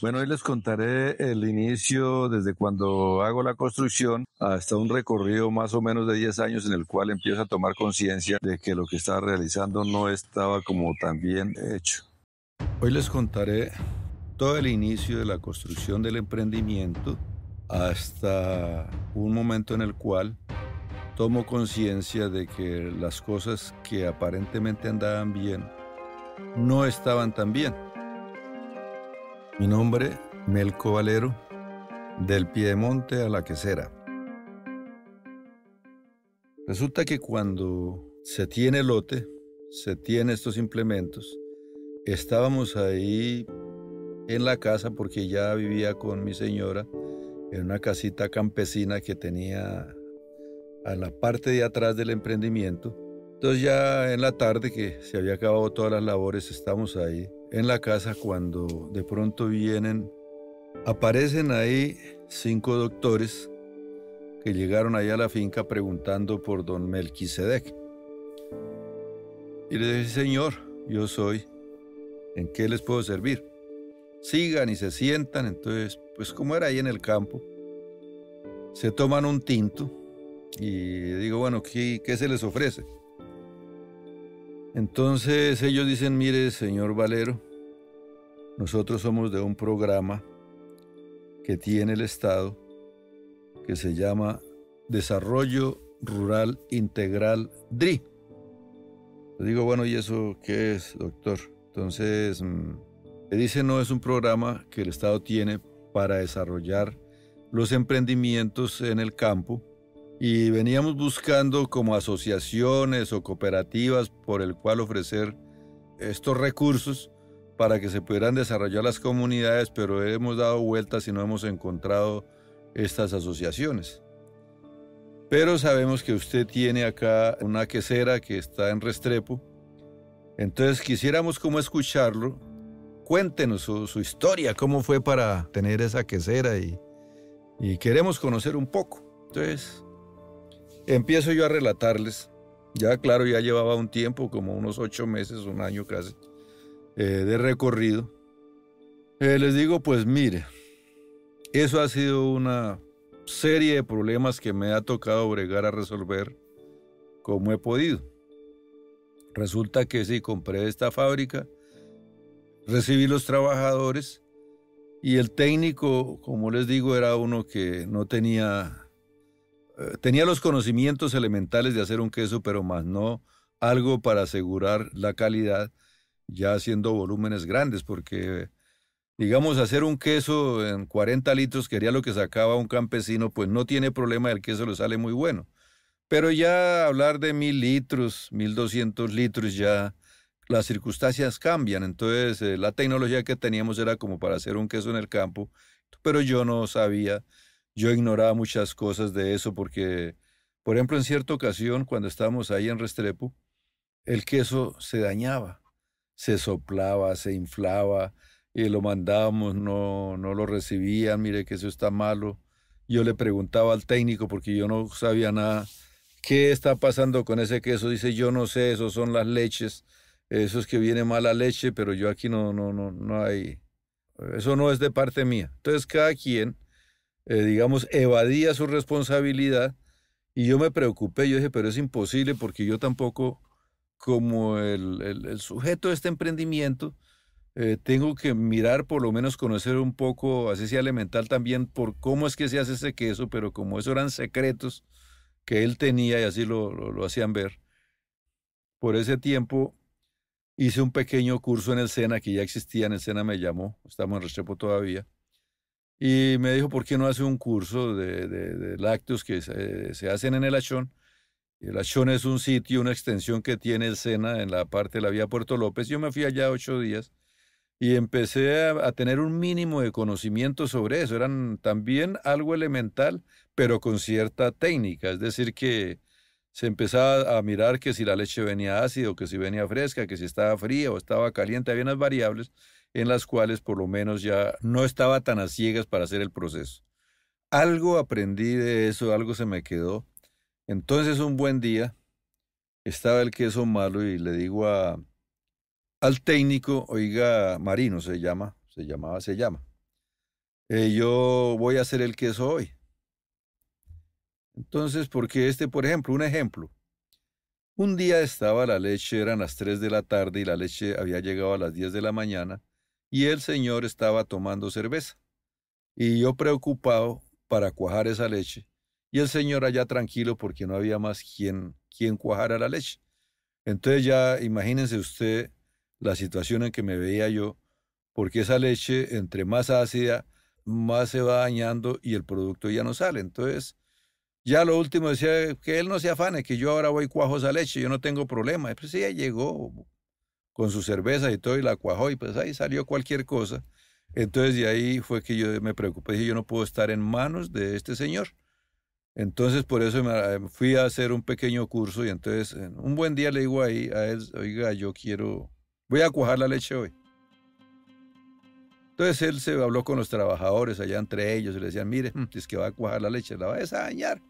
Bueno, hoy les contaré el inicio desde cuando hago la construcción hasta un recorrido más o menos de 10 años en el cual empiezo a tomar conciencia de que lo que estaba realizando no estaba como tan bien hecho. Hoy les contaré todo el inicio de la construcción del emprendimiento hasta un momento en el cual tomo conciencia de que las cosas que aparentemente andaban bien no estaban tan bien. Mi nombre, Melco Valero, del Piedemonte a la Quesera. Resulta que cuando se tiene lote, se tiene estos implementos, estábamos ahí en la casa porque ya vivía con mi señora en una casita campesina que tenía a la parte de atrás del emprendimiento. Entonces ya en la tarde que se había acabado todas las labores, estamos ahí en la casa cuando de pronto aparecen ahí 5 doctores que llegaron ahí a la finca preguntando por don Melquisedec. Y le dije, señor, yo soy, ¿en qué les puedo servir? Sigan y se sientan. Entonces, pues como era ahí en el campo, se toman un tinto y digo, bueno, ¿qué se les ofrece? Entonces ellos dicen, mire, señor Valero, nosotros somos de un programa que tiene el Estado que se llama Desarrollo Rural Integral DRI. Le digo, bueno, ¿y eso qué es, doctor? Entonces, le dice, no, es un programa que el Estado tiene para desarrollar los emprendimientos en el campo y veníamos buscando como asociaciones o cooperativas por el cual ofrecer estos recursos para que se pudieran desarrollar las comunidades, pero hemos dado vueltas y no hemos encontrado estas asociaciones. Pero sabemos que usted tiene acá una quesera que está en Restrepo, entonces quisiéramos como escucharlo. Cuéntenos su historia, cómo fue para tener esa quesera y queremos conocer un poco. Entonces empiezo yo a relatarles. Ya claro, ya llevaba un tiempo, como unos 8 meses, un año casi, de recorrido. Les digo, pues mire, eso ha sido una serie de problemas que me ha tocado bregar a resolver como he podido. Resulta que sí, compré esta fábrica, recibí los trabajadores y el técnico, como les digo, era uno que no tenía los conocimientos elementales de hacer un queso, pero más no algo para asegurar la calidad ya haciendo volúmenes grandes, porque digamos, hacer un queso en 40 litros, que era lo que sacaba un campesino, pues no tiene problema, el queso le sale muy bueno. Pero ya hablar de 1.000 litros, 1.200 litros, ya las circunstancias cambian. Entonces, la tecnología que teníamos era como para hacer un queso en el campo, pero yo no sabía, yo ignoraba muchas cosas de eso porque, por ejemplo, en cierta ocasión, cuando estábamos ahí en Restrepo, el queso se dañaba, se soplaba, se inflaba, y lo mandábamos, no lo recibían, mire que eso está malo. Yo le preguntaba al técnico porque yo no sabía nada, ¿qué está pasando con ese queso? Dice, yo no sé, eso son las leches, eso es que viene mala leche, pero yo aquí no hay, eso no es de parte mía. Entonces cada quien, digamos, evadía su responsabilidad y yo me preocupé, yo dije, pero es imposible porque yo tampoco, como el sujeto de este emprendimiento, tengo que mirar, por lo menos conocer un poco, así sea elemental también, por cómo es que se hace ese queso, pero como eso eran secretos que él tenía y así lo hacían ver. Por ese tiempo hice un pequeño curso en el SENA, que ya existía, en el SENA me llamó, estamos en Restrepo todavía, y me dijo, ¿por qué no hace un curso de lácteos que se hacen en el Achón? El Achón es un sitio, una extensión que tiene el SENA en la parte de la vía Puerto López. Yo me fui allá 8 días y empecé a tener un mínimo de conocimiento sobre eso. Eran también algo elemental, pero con cierta técnica. Es decir, que se empezaba a mirar que si la leche venía ácida o que si venía fresca, que si estaba fría o estaba caliente. Había unas variables en las cuales por lo menos ya no estaba tan a ciegas para hacer el proceso. Algo aprendí de eso, algo se me quedó. Entonces un buen día estaba el queso malo y le digo al técnico, oiga, Marino se llama, se llama. yo voy a hacer el queso hoy. Entonces, porque por ejemplo, un ejemplo, un día estaba la leche, eran las 3 de la tarde y la leche había llegado a las 10 de la mañana y el señor estaba tomando cerveza. Y yo preocupado para cuajar esa leche y el señor allá tranquilo porque no había más quien cuajara la leche. Entonces ya imagínense usted la situación en que me veía yo, porque esa leche entre más ácida, más se va dañando y el producto ya no sale. Entonces ya lo último decía que él no se afane, que yo ahora voy y cuajo esa leche, yo no tengo problema. Y pues sí, ya llegó con su cerveza y todo y la cuajó y pues ahí salió cualquier cosa. Entonces de ahí fue que yo me preocupé, dije yo no puedo estar en manos de este señor. Entonces por eso fui a hacer un pequeño curso y entonces un buen día le digo ahí a él, oiga, voy a cuajar la leche hoy. Entonces él se habló con los trabajadores allá entre ellos y le decían, mire, es que va a cuajar la leche, la va a dañar.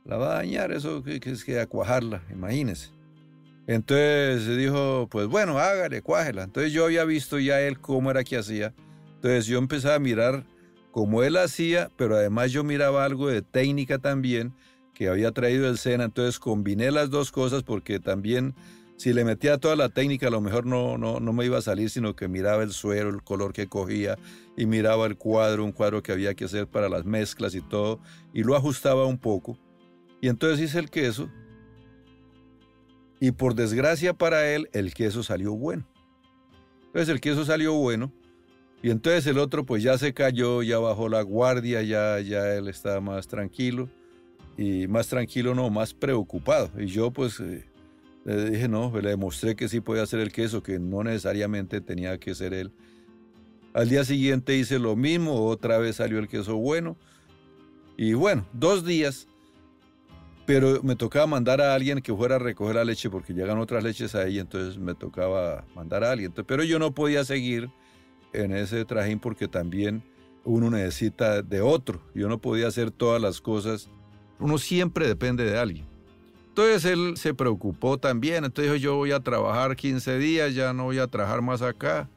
La va a dañar, eso que es que a cuajarla, imagínese. Entonces dijo, pues bueno, hágale, cuájela. Entonces yo había visto ya él cómo era que hacía. Entonces yo empezaba a mirar cómo él hacía, pero además yo miraba algo de técnica también que había traído el SENA. Entonces combiné las dos cosas porque también si le metía toda la técnica a lo mejor no me iba a salir, sino que miraba el suero, el color que cogía y miraba un cuadro que había que hacer para las mezclas y todo, y lo ajustaba un poco. Y entonces hice el queso y por desgracia para él, el queso salió bueno. Entonces el queso salió bueno y entonces el otro pues ya se cayó, ya bajó la guardia, ya él estaba más tranquilo y más tranquilo no, más preocupado. Y yo pues le dije no, le demostré que sí podía hacer el queso, que no necesariamente tenía que ser él. Al día siguiente hice lo mismo, otra vez salió el queso bueno y bueno, 2 días. Pero me tocaba mandar a alguien que fuera a recoger la leche porque llegan otras leches ahí, entonces me tocaba mandar a alguien. Pero yo no podía seguir en ese trajín porque también uno necesita de otro. Yo no podía hacer todas las cosas. Uno siempre depende de alguien. Entonces él se preocupó también. Entonces dijo, yo voy a trabajar 15 días, ya no voy a trabajar más acá.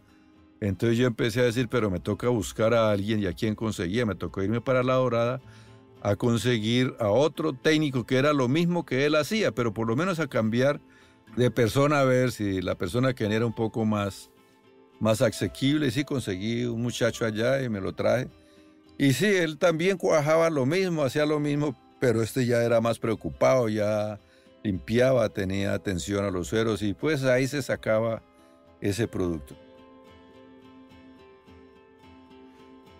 Entonces yo empecé a decir, pero me toca buscar a alguien y a quién conseguía. Me tocó irme para La Dorada a conseguir a otro técnico que era lo mismo que él hacía, pero por lo menos a cambiar de persona a ver si la persona que era un poco más asequible. Sí, conseguí un muchacho allá y me lo traje. Y sí, él también cuajaba lo mismo, hacía lo mismo, pero este ya era más preocupado, ya limpiaba, tenía atención a los sueros y pues ahí se sacaba ese producto.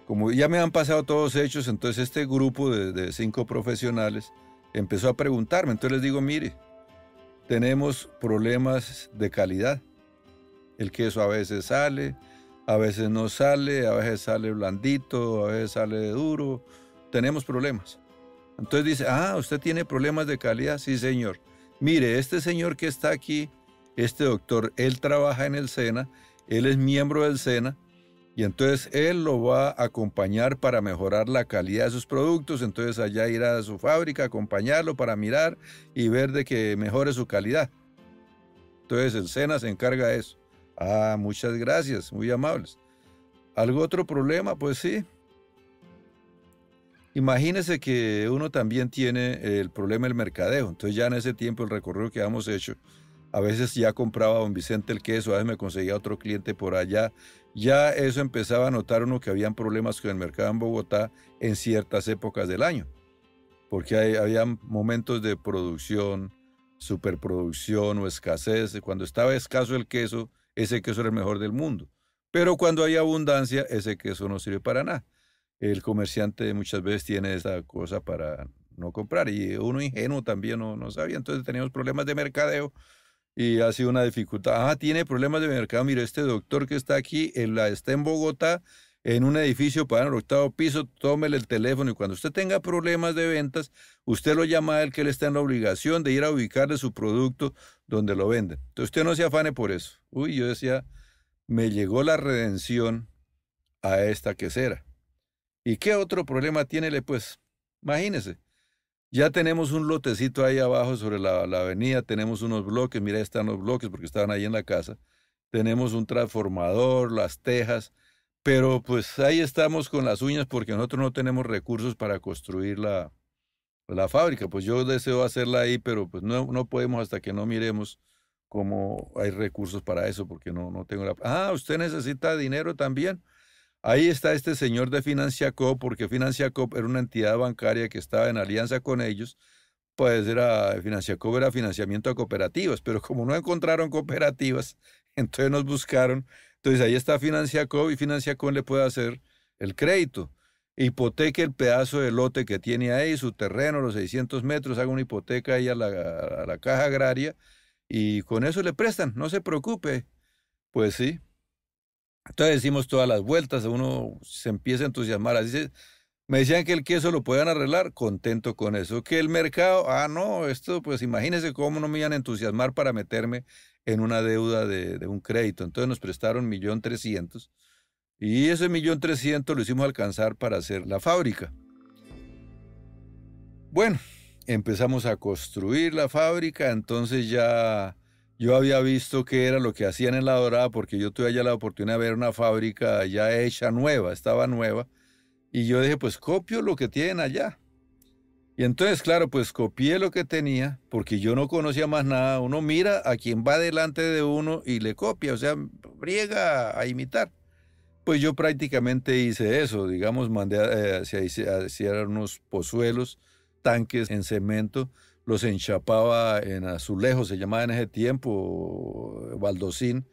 Como ya me han pasado todos hechos, entonces este grupo de 5 profesionales empezó a preguntarme. Entonces les digo, mire, tenemos problemas de calidad. El queso a veces sale, a veces no sale, a veces sale blandito, a veces sale duro. Tenemos problemas. Entonces dice, ¿usted tiene problemas de calidad? Sí, señor. Mire, este señor que está aquí, este doctor, él trabaja en el SENA, él es miembro del SENA, y entonces él lo va a acompañar para mejorar la calidad de sus productos. Entonces allá irá a su fábrica a acompañarlo para mirar y ver de que mejore su calidad. Entonces el SENA se encarga de eso. Muchas gracias, muy amables. ¿Algún otro problema? Pues sí. Imagínese que uno también tiene el problema del mercadeo. Entonces ya en ese tiempo el recorrido que habíamos hecho, a veces ya compraba don Vicente el queso, a veces me conseguía otro cliente por allá. Ya eso empezaba a notar uno que habían problemas con el mercado en Bogotá en ciertas épocas del año, porque había momentos de producción, superproducción o escasez. Cuando estaba escaso el queso, ese queso era el mejor del mundo. Pero cuando hay abundancia, ese queso no sirve para nada. El comerciante muchas veces tiene esa cosa para no comprar y uno ingenuo también no sabía. Entonces teníamos problemas de mercadeo y ha sido una dificultad. Tiene problemas de mercado. Mire, este doctor que está aquí, está en Bogotá, en un edificio para el 8º piso, tómele el teléfono y cuando usted tenga problemas de ventas, usted lo llama a él, que él está en la obligación de ir a ubicarle su producto donde lo venden. Entonces usted no se afane por eso. Yo decía, me llegó la redención a esta quesera. ¿Y qué otro problema tiene? Pues, imagínese. Ya tenemos un lotecito ahí abajo sobre la avenida, tenemos unos bloques, mira, ahí están los bloques porque estaban ahí en la casa. Tenemos un transformador, las tejas, Pero pues ahí estamos con las uñas porque nosotros no tenemos recursos para construir la fábrica. Pues yo deseo hacerla ahí, pero pues no podemos hasta que no miremos cómo hay recursos para eso, porque no tengo la... Ah, usted necesita dinero también. Ahí está este señor de Financiacop, porque Financiacop era una entidad bancaria que estaba en alianza con ellos. Pues Financiacop era financiamiento a cooperativas, pero como no encontraron cooperativas, entonces nos buscaron. Entonces ahí está Financiacop y Financiacop le puede hacer el crédito. Hipoteque el pedazo de lote que tiene ahí, su terreno, los 600 metros, haga una hipoteca ahí a la caja agraria y con eso le prestan, no se preocupe. Pues sí. Entonces decimos todas las vueltas, uno se empieza a entusiasmar. Así me decían que el queso lo podían arreglar, contento con eso. Que el mercado, no, esto pues imagínense cómo no me iban a entusiasmar para meterme en una deuda de un crédito. Entonces nos prestaron 1.300.000 y ese 1.300.000 lo hicimos alcanzar para hacer la fábrica. Bueno, empezamos a construir la fábrica, entonces ya yo había visto qué era lo que hacían en La Dorada porque yo tuve allá la oportunidad de ver una fábrica ya hecha nueva, estaba nueva. Y yo dije, pues copio lo que tienen allá. Y entonces, claro, pues copié lo que tenía, porque yo no conocía más nada. Uno mira a quien va delante de uno y le copia, o sea, briega a imitar. Pues yo prácticamente hice eso, digamos, mandé a hacer unos pozuelos, tanques en cemento, los enchapaba en azulejos, se llamaba en ese tiempo, baldosín,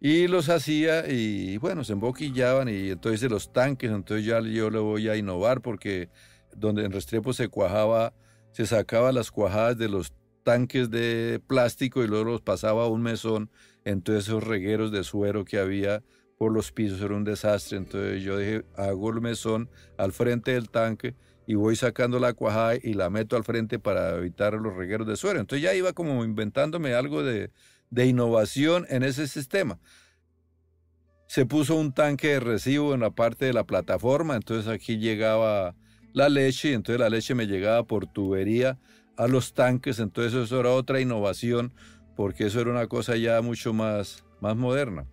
y los hacía y bueno, se emboquillaban y entonces los tanques, entonces ya yo le voy a innovar porque donde en Restrepo se cuajaba, se sacaba las cuajadas de los tanques de plástico y luego los pasaba a un mesón, entonces esos regueros de suero que había por los pisos era un desastre, entonces yo dije, hago el mesón al frente del tanque y voy sacando la cuajada y la meto al frente para evitar los regueros de suero. Entonces ya iba como inventándome algo de innovación en ese sistema. Se puso un tanque de recibo en la parte de la plataforma, entonces aquí llegaba la leche y entonces la leche me llegaba por tubería a los tanques, entonces eso era otra innovación porque eso era una cosa ya mucho más moderna.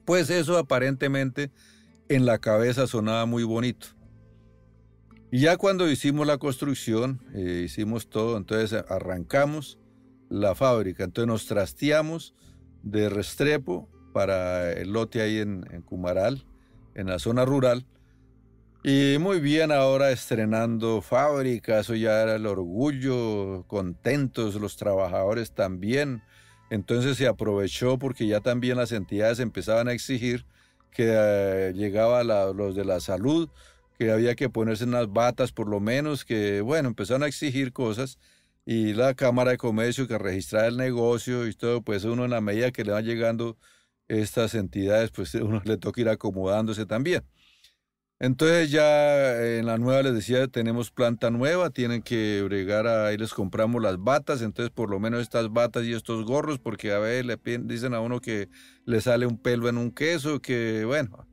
Pues eso aparentemente en la cabeza sonaba muy bonito. Y ya cuando hicimos la construcción, hicimos todo, entonces arrancamos la fábrica, entonces nos trasteamos de Restrepo para el lote ahí en Cumaral, en la zona rural. Y muy bien ahora estrenando fábrica, eso ya era el orgullo, contentos los trabajadores también. Entonces se aprovechó porque ya también las entidades empezaban a exigir que llegaba los de la salud, que había que ponerse unas batas por lo menos, que bueno, empezaron a exigir cosas y la Cámara de Comercio que registrara el negocio y todo, pues uno en la medida que le van llegando estas entidades, pues uno le toca ir acomodándose también. Entonces ya en la nueva les decía, tenemos planta nueva, tienen que bregar, ahí les compramos las batas, entonces por lo menos estas batas y estos gorros, porque a veces dicen a uno que le sale un pelo en un queso, que bueno,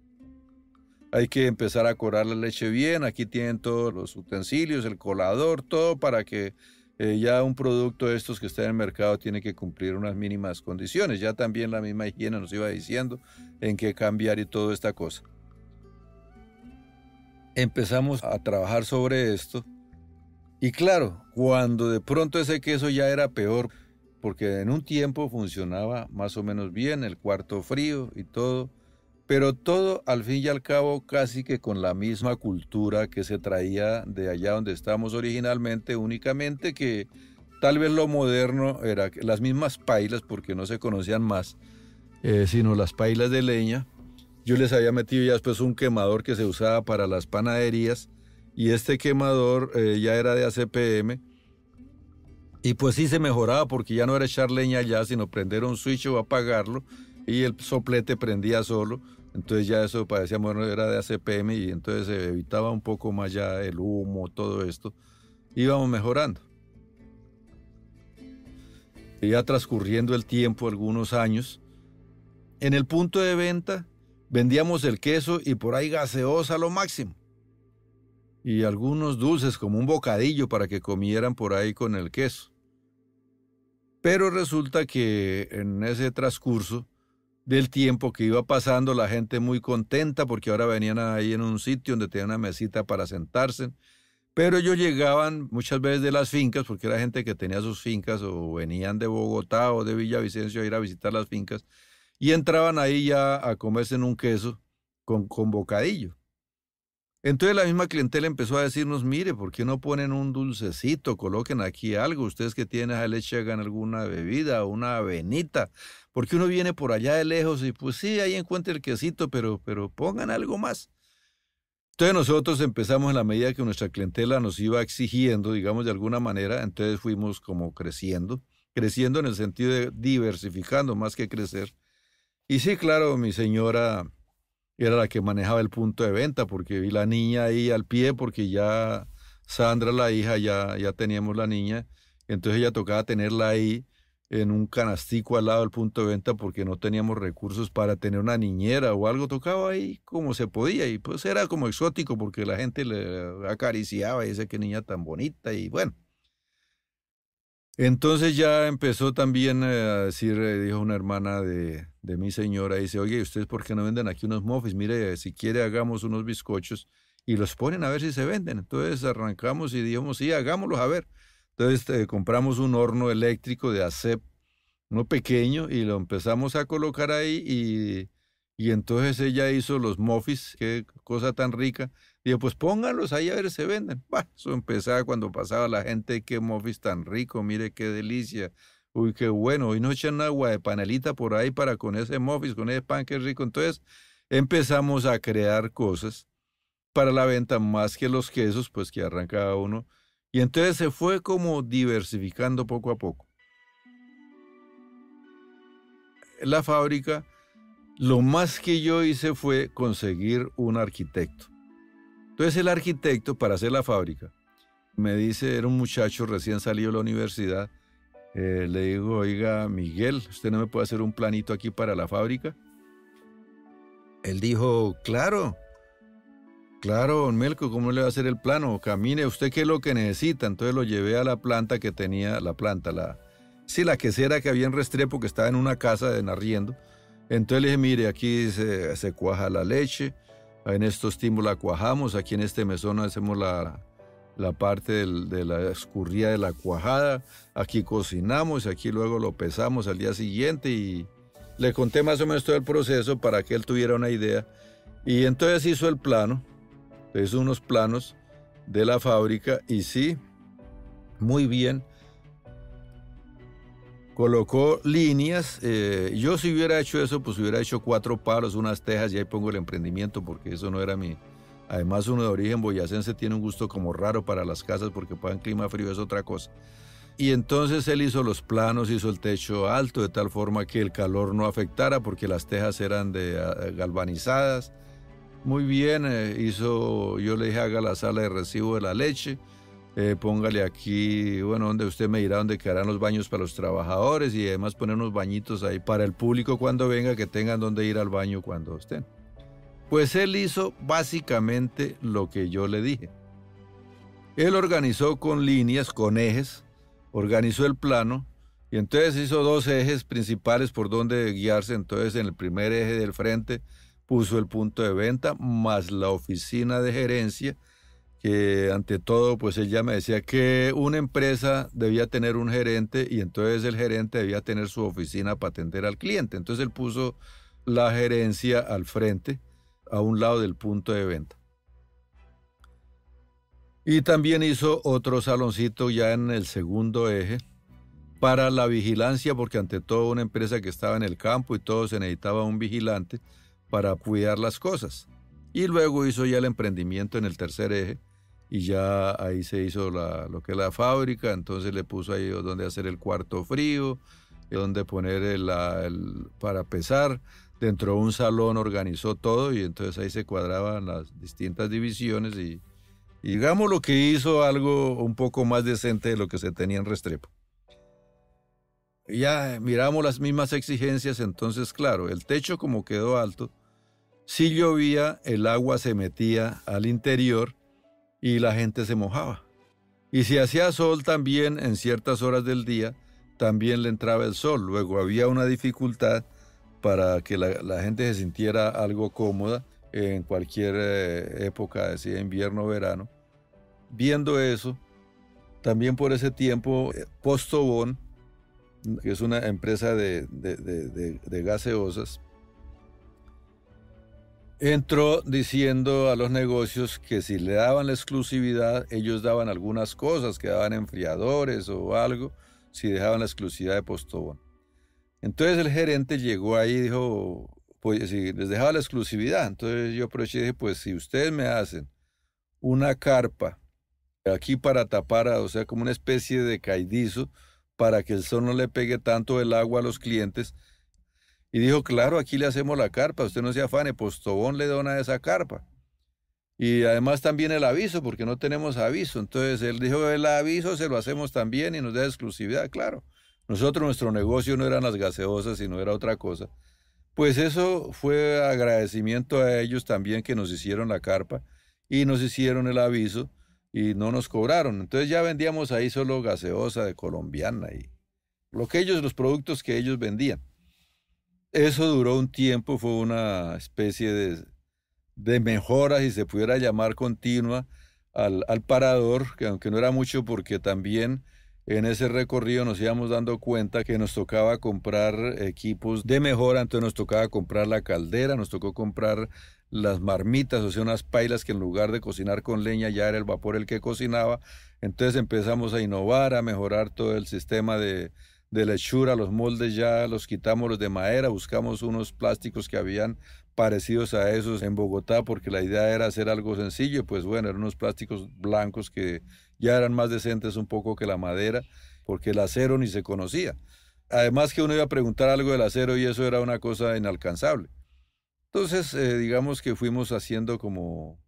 hay que empezar a colar la leche bien, aquí tienen todos los utensilios, el colador, todo para que ya un producto de estos que está en el mercado tiene que cumplir unas mínimas condiciones, ya también la misma higiene nos iba diciendo en qué cambiar y toda esta cosa. Empezamos a trabajar sobre esto y claro, cuando de pronto ese queso ya era peor, porque en un tiempo funcionaba más o menos bien, el cuarto frío y todo, pero todo al fin y al cabo casi que con la misma cultura que se traía de allá donde estábamos originalmente, únicamente que tal vez lo moderno era las mismas pailas, porque no se conocían más, sino las pailas de leña. Yo les había metido ya después un quemador que se usaba para las panaderías y este quemador ya era de ACPM y pues sí se mejoraba porque ya no era echar leña allá, sino prender un switch o apagarlo y el soplete prendía solo. Entonces ya eso parecía, bueno, era de ACPM y entonces se evitaba un poco más ya el humo, todo esto. Íbamos mejorando. Y ya transcurriendo el tiempo, algunos años, en el punto de venta vendíamos el queso y por ahí gaseosa a lo máximo. Y algunos dulces como un bocadillo para que comieran por ahí con el queso. Pero resulta que en ese transcurso del tiempo que iba pasando, la gente muy contenta porque ahora venían ahí en un sitio donde tenían una mesita para sentarse. Pero ellos llegaban muchas veces de las fincas, porque era gente que tenía sus fincas o venían de Bogotá o de Villavicencio a ir a visitar las fincas y entraban ahí ya a comerse en un queso con bocadillo. Entonces la misma clientela empezó a decirnos, mire, ¿por qué no ponen un dulcecito? Coloquen aquí algo, ustedes que tienen esa leche hagan alguna bebida, una avenita, porque uno viene por allá de lejos y pues sí, ahí encuentra el quesito, pero pongan algo más. Entonces nosotros empezamos en la medida que nuestra clientela nos iba exigiendo, digamos de alguna manera, entonces fuimos como creciendo en el sentido de diversificando más que crecer. Y sí, claro, mi señora era la que manejaba el punto de venta, porque vi la niña ahí al pie, porque ya Sandra, la hija, ya teníamos la niña, entonces ella tocaba tenerla ahí en un canastico al lado del punto de venta porque no teníamos recursos para tener una niñera o algo, tocaba ahí como se podía y pues era como exótico porque la gente le acariciaba y dice qué niña tan bonita y bueno. Entonces ya empezó también a decir, dijo una hermana de mi señora, dice, oye, ¿ustedes por qué no venden aquí unos muffins? Mire, si quiere hagamos unos bizcochos y los ponen a ver si se venden. Entonces arrancamos y dijimos, sí, hagámoslos a ver. Entonces compramos un horno eléctrico de acep, uno pequeño, y lo empezamos a colocar ahí y entonces ella hizo los muffins, qué cosa tan rica. Digo, pues pónganlos ahí a ver si se venden. Bah, eso empezaba cuando pasaba la gente, qué muffins tan rico, mire qué delicia. Uy, qué bueno, hoy nos echan agua de panelita por ahí para con ese muffins, con ese pan, qué rico. Entonces empezamos a crear cosas para la venta más que los quesos, pues que arrancaba uno. Y entonces se fue como diversificando poco a poco. La fábrica, lo más que yo hice fue conseguir un arquitecto. Entonces el arquitecto para hacer la fábrica me dice, era un muchacho recién salido de la universidad, le digo, oiga Miguel, ¿usted no me puede hacer un planito aquí para la fábrica? Él dijo, claro, don Melco, ¿cómo le va a hacer el plano? Camine, ¿usted qué es lo que necesita? Entonces lo llevé a la planta que tenía, la quesera que había en Restrepo, que estaba en una casa en arriendo. Entonces le dije, mire, aquí se cuaja la leche, en estos timbos la cuajamos, aquí en este mesón hacemos la parte de la escurrida de la cuajada, aquí cocinamos, aquí luego lo pesamos al día siguiente y le conté más o menos todo el proceso para que él tuviera una idea. Y entonces hizo el plano, hizo unos planos de la fábrica y sí, muy bien. Colocó líneas, yo si hubiera hecho eso, pues hubiera hecho 4 palos, unas tejas y ahí pongo el emprendimiento porque eso no era mi... Además uno de origen boyacense tiene un gusto como raro para las casas porque para un clima frío es otra cosa. Y entonces él hizo los planos, hizo el techo alto de tal forma que el calor no afectara porque las tejas eran galvanizadas. Muy bien, yo le dije haga la sala de recibo de la leche. Póngale aquí, bueno, donde usted me dirá dónde quedarán los baños para los trabajadores y además poner unos bañitos ahí para el público cuando venga, que tengan donde ir al baño cuando estén. Pues él hizo básicamente lo que yo le dije. Él organizó con líneas, con ejes, organizó el plano y entonces hizo 2 ejes principales por donde guiarse. Entonces en el primer eje del frente puso el punto de venta más la oficina de gerencia, que ante todo, pues ella me decía que una empresa debía tener un gerente y entonces el gerente debía tener su oficina para atender al cliente. Entonces él puso la gerencia al frente, a un lado del punto de venta. Y también hizo otro saloncito ya en el segundo eje para la vigilancia, porque ante todo una empresa que estaba en el campo y todo se necesitaba un vigilante para cuidar las cosas. Y luego hizo ya el emprendimiento en el tercer eje y ya ahí se hizo lo que es la fábrica, entonces le puso ahí donde hacer el cuarto frío, donde poner para pesar, dentro de un salón organizó todo y entonces ahí se cuadraban las distintas divisiones y digamos lo que hizo algo un poco más decente de lo que se tenía en Restrepo. Ya miramos las mismas exigencias, entonces claro, el techo como quedó alto, si llovía el agua se metía al interior y la gente se mojaba. Y si hacía sol también en ciertas horas del día, también le entraba el sol. Luego había una dificultad para que la gente se sintiera algo cómoda en cualquier época, sea invierno o verano. Viendo eso, también por ese tiempo, Postobón, que es una empresa de gaseosas, entró diciendo a los negocios que si le daban la exclusividad, ellos daban algunas cosas, que daban enfriadores o algo, si dejaban la exclusividad de Postobón. Entonces el gerente llegó ahí y dijo, pues si les dejaba la exclusividad, entonces yo aproveché y dije, pues si ustedes me hacen una carpa aquí para tapar, o sea, como una especie de caidizo, para que el sol no le pegue tanto el agua a los clientes. Y dijo, claro, aquí le hacemos la carpa, usted no se afane, Postobón le dona esa carpa. Y además también el aviso, porque no tenemos aviso. Entonces él dijo, el aviso se lo hacemos también y nos da exclusividad, claro. Nosotros, nuestro negocio no eran las gaseosas, sino era otra cosa. Pues eso fue agradecimiento a ellos también que nos hicieron la carpa y nos hicieron el aviso y no nos cobraron. Entonces ya vendíamos ahí solo gaseosa de colombiana y los productos que ellos vendían. Eso duró un tiempo, fue una especie de mejora, si se pudiera llamar continua, al parador, que aunque no era mucho porque también en ese recorrido nos íbamos dando cuenta que nos tocaba comprar equipos de mejora, entonces nos tocaba comprar la caldera, nos tocó comprar las marmitas, o sea, unas pailas que en lugar de cocinar con leña ya era el vapor el que cocinaba. Entonces empezamos a innovar, a mejorar todo el sistema de la hechura, los moldes ya los quitamos los de madera, buscamos unos plásticos que habían parecidos a esos en Bogotá porque la idea era hacer algo sencillo, pues bueno, eran unos plásticos blancos que ya eran más decentes un poco que la madera, porque el acero ni se conocía. Además que uno iba a preguntar algo del acero y eso era una cosa inalcanzable. Entonces, digamos que fuimos haciendo como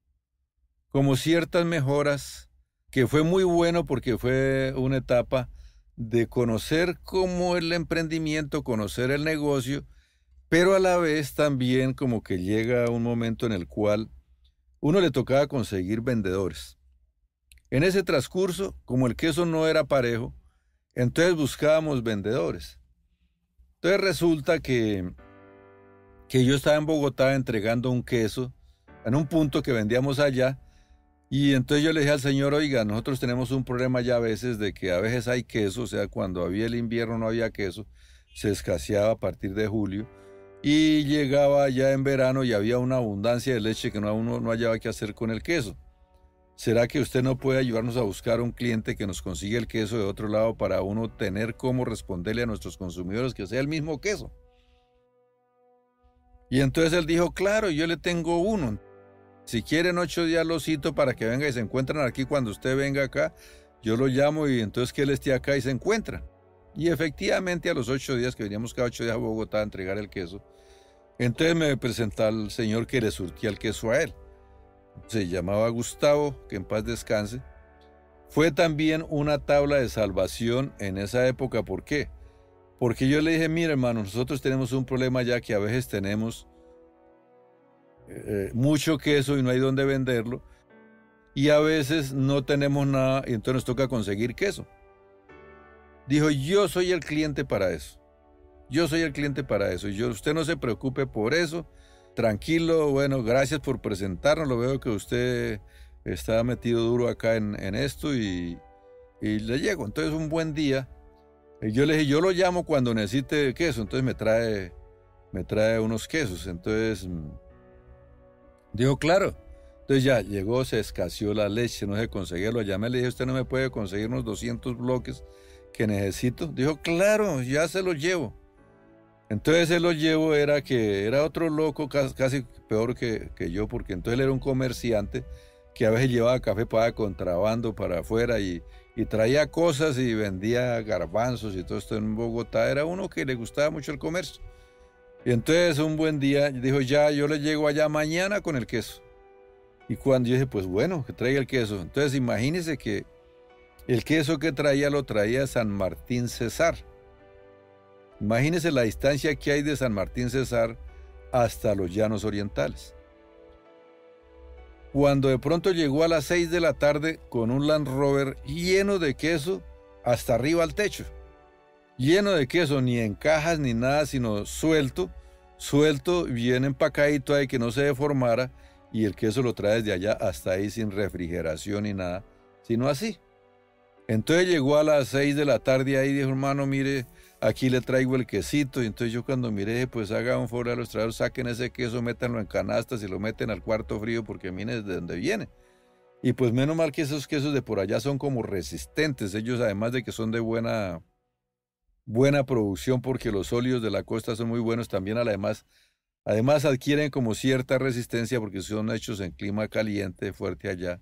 ciertas mejoras, que fue muy bueno porque fue una etapa de conocer cómo el emprendimiento, conocer el negocio, pero a la vez también como que llega un momento en el cual uno le tocaba conseguir vendedores. En ese transcurso, como el queso no era parejo, entonces buscábamos vendedores. Entonces resulta que yo estaba en Bogotá entregando un queso en un punto que vendíamos allá, y entonces yo le dije al señor, oiga, nosotros tenemos un problema ya a veces de que a veces hay queso, o sea, cuando había el invierno no había queso, se escaseaba a partir de julio, y llegaba ya en verano y había una abundancia de leche que uno no hallaba qué hacer con el queso. ¿Será que usted no puede ayudarnos a buscar un cliente que nos consiga el queso de otro lado para uno tener cómo responderle a nuestros consumidores que sea el mismo queso? Y entonces él dijo, claro, yo le tengo uno. Si quieren 8 días lo cito para que venga y se encuentran aquí cuando usted venga acá. Yo lo llamo y entonces que él esté acá y se encuentra. Y efectivamente a los 8 días, que veníamos cada 8 días a Bogotá a entregar el queso, entonces me presentó al señor que le surtía el queso a él. Se llamaba Gustavo, que en paz descanse. Fue también una tabla de salvación en esa época. ¿Por qué? Porque yo le dije, mira hermano, nosotros tenemos un problema ya que a veces tenemos mucho queso y no hay dónde venderlo, y a veces no tenemos nada y entonces nos toca conseguir queso. Dijo, yo soy el cliente para eso. Yo soy el cliente para eso. Usted no se preocupe por eso. Tranquilo, bueno, gracias por presentarnos. Lo veo que usted está metido duro acá en esto y le llego. Entonces un buen día, yo le dije, yo lo llamo cuando necesite queso. Entonces me trae unos quesos. Entonces dijo, claro. Entonces ya llegó, se escaseó la leche, no se conseguía. Lo llamé, le dije, usted no me puede conseguir unos 200 bloques que necesito. Dijo, claro, ya se los llevo. Entonces él lo llevo, era otro loco, casi peor que yo, porque entonces él era un comerciante que a veces llevaba café para contrabando para afuera y traía cosas y vendía garbanzos y todo esto en Bogotá. Era uno que le gustaba mucho el comercio. Y entonces un buen día dijo, ya, yo le llego allá mañana con el queso. Y cuando yo dije, pues bueno, que traiga el queso. Entonces imagínense que el queso que traía lo traía San Martín Cesar. Imagínense la distancia que hay de San Martín Cesar hasta los Llanos Orientales. Cuando de pronto llegó a las 6 de la tarde con un Land Rover lleno de queso hasta arriba al techo. Lleno de queso, ni en cajas ni nada, sino suelto. suelto, bien empacadito ahí, que no se deformara, y el queso lo trae desde allá hasta ahí sin refrigeración ni nada, sino así. Entonces llegó a las 6 de la tarde ahí y dijo, hermano, mire, aquí le traigo el quesito. Y entonces yo cuando miré, pues haga un favor a los trabajadores, saquen ese queso, métanlo en canastas y lo meten al cuarto frío porque mire de dónde viene. Y pues menos mal que esos quesos de por allá son como resistentes. Ellos además de que son de buena producción porque los óleos de la costa son muy buenos, también además adquieren como cierta resistencia porque son hechos en clima caliente, fuerte allá.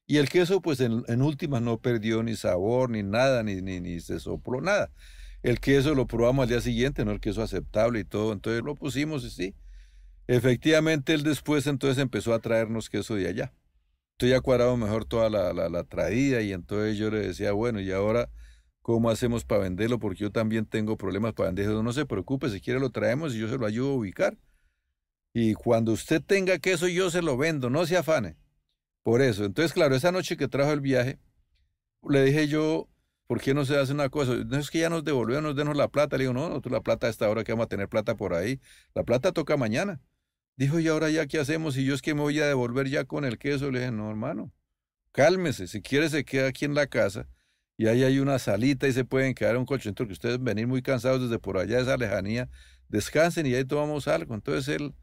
Y el queso, pues en últimas no perdió ni sabor, ni nada, ni se sopló nada. El queso lo probamos al día siguiente, ¿no? El queso aceptable y todo. Entonces lo pusimos y sí. Efectivamente, él después entonces empezó a traernos queso de allá. Entonces ya cuadrado mejor toda la traída y entonces yo le decía, bueno, y ahora, ¿cómo hacemos para venderlo? Porque yo también tengo problemas para venderlo. No se preocupe, si quiere lo traemos y yo se lo ayudo a ubicar. Y cuando usted tenga queso, yo se lo vendo, no se afane. Por eso, entonces, claro, esa noche que trajo el viaje, le dije yo, ¿por qué no se hace una cosa? No es que ya nos devolvieron, nos denos la plata. Le digo, no, nosotros la plata a esta hora que vamos a tener plata por ahí. La plata toca mañana. Dijo, ¿y ahora ya qué hacemos? Y yo es que me voy a devolver ya con el queso. Le dije, no, hermano, cálmese. Si quiere se queda aquí en la casa y ahí hay una salita y se pueden quedar en un colchoncito que ustedes venir muy cansados desde por allá, esa lejanía, descansen y ahí tomamos algo. Entonces él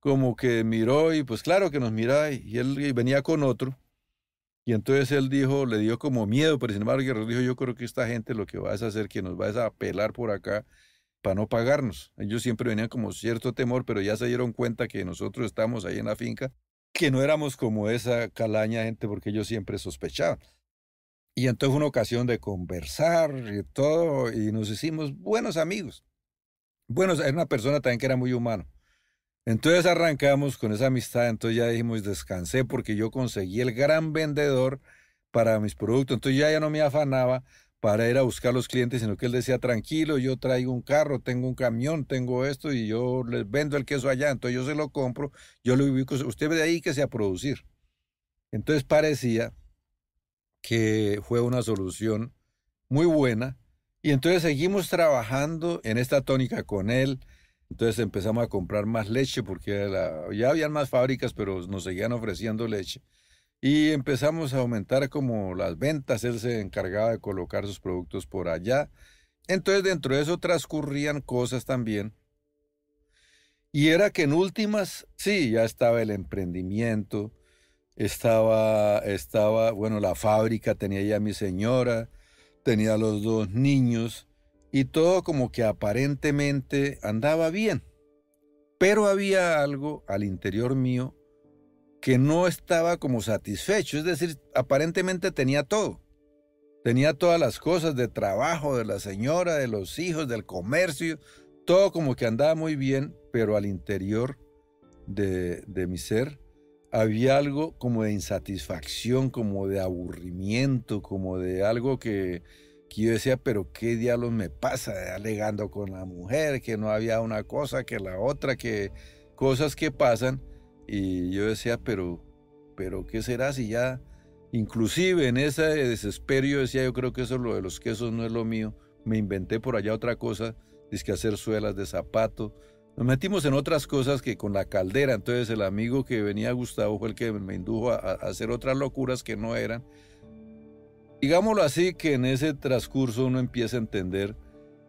como que miró y pues claro que nos miraba y él venía con otro y entonces él dijo, le dio como miedo, pero sin embargo Guerrero dijo, yo creo que esta gente lo que va a hacer que nos va a pelar por acá para no pagarnos. Ellos siempre venían como cierto temor, pero ya se dieron cuenta que nosotros estamos ahí en la finca, que no éramos como esa calaña gente porque ellos siempre sospechaban. Y entonces fue una ocasión de conversar y todo y nos hicimos buenos amigos. Bueno, era una persona también que era muy humano. Entonces arrancamos con esa amistad, entonces ya dijimos, descansé porque yo conseguí el gran vendedor para mis productos, entonces ya no me afanaba para ir a buscar los clientes, sino que él decía, tranquilo, yo traigo un carro, tengo un camión, tengo esto y yo les vendo el queso allá, entonces yo se lo compro, yo lo ubico, usted ve de ahí que sea producir. Entonces parecía que fue una solución muy buena y entonces seguimos trabajando en esta tónica con él. Entonces empezamos a comprar más leche porque ya habían más fábricas, pero nos seguían ofreciendo leche. Y empezamos a aumentar como las ventas. Él se encargaba de colocar sus productos por allá. Entonces dentro de eso transcurrían cosas también. Y era que en últimas, sí, ya estaba el emprendimiento, bueno, la fábrica, tenía ya mi señora, tenía los dos niños y todo como que aparentemente andaba bien. Pero había algo al interior mío que no estaba como satisfecho, es decir, aparentemente tenía todo. Tenía todas las cosas de trabajo, de la señora, de los hijos, del comercio, todo como que andaba muy bien, pero al interior de mi ser había algo como de insatisfacción, como de aburrimiento, como de algo que yo decía, pero qué diablos me pasa, alegando con la mujer, que no había una cosa, que la otra, que cosas que pasan. Y yo decía, pero ¿qué será si ya, inclusive en ese desespero yo decía, yo creo que eso lo de los quesos no es lo mío, me inventé por allá otra cosa, que hacer suelas de zapato. Nos metimos en otras cosas que con la caldera, entonces el amigo que venía, Gustavo, fue el que me indujo a hacer otras locuras que no eran. Digámoslo así, que en ese transcurso uno empieza a entender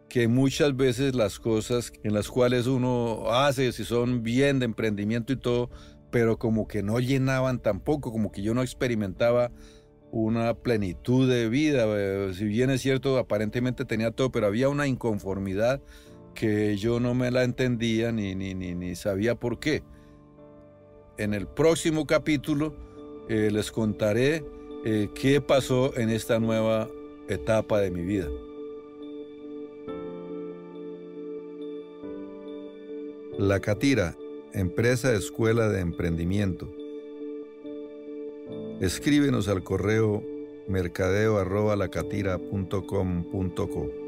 que muchas veces las cosas en las cuales uno hace, si son bien de emprendimiento y todo, pero como que no llenaban tampoco, como que yo no experimentaba una plenitud de vida. Si bien es cierto, aparentemente tenía todo, pero había una inconformidad que yo no me la entendía ni sabía por qué. En el próximo capítulo les contaré qué pasó en esta nueva etapa de mi vida. La Catira, empresa escuela de emprendimiento. Escríbenos al correo mercadeo@lacatira.com.co.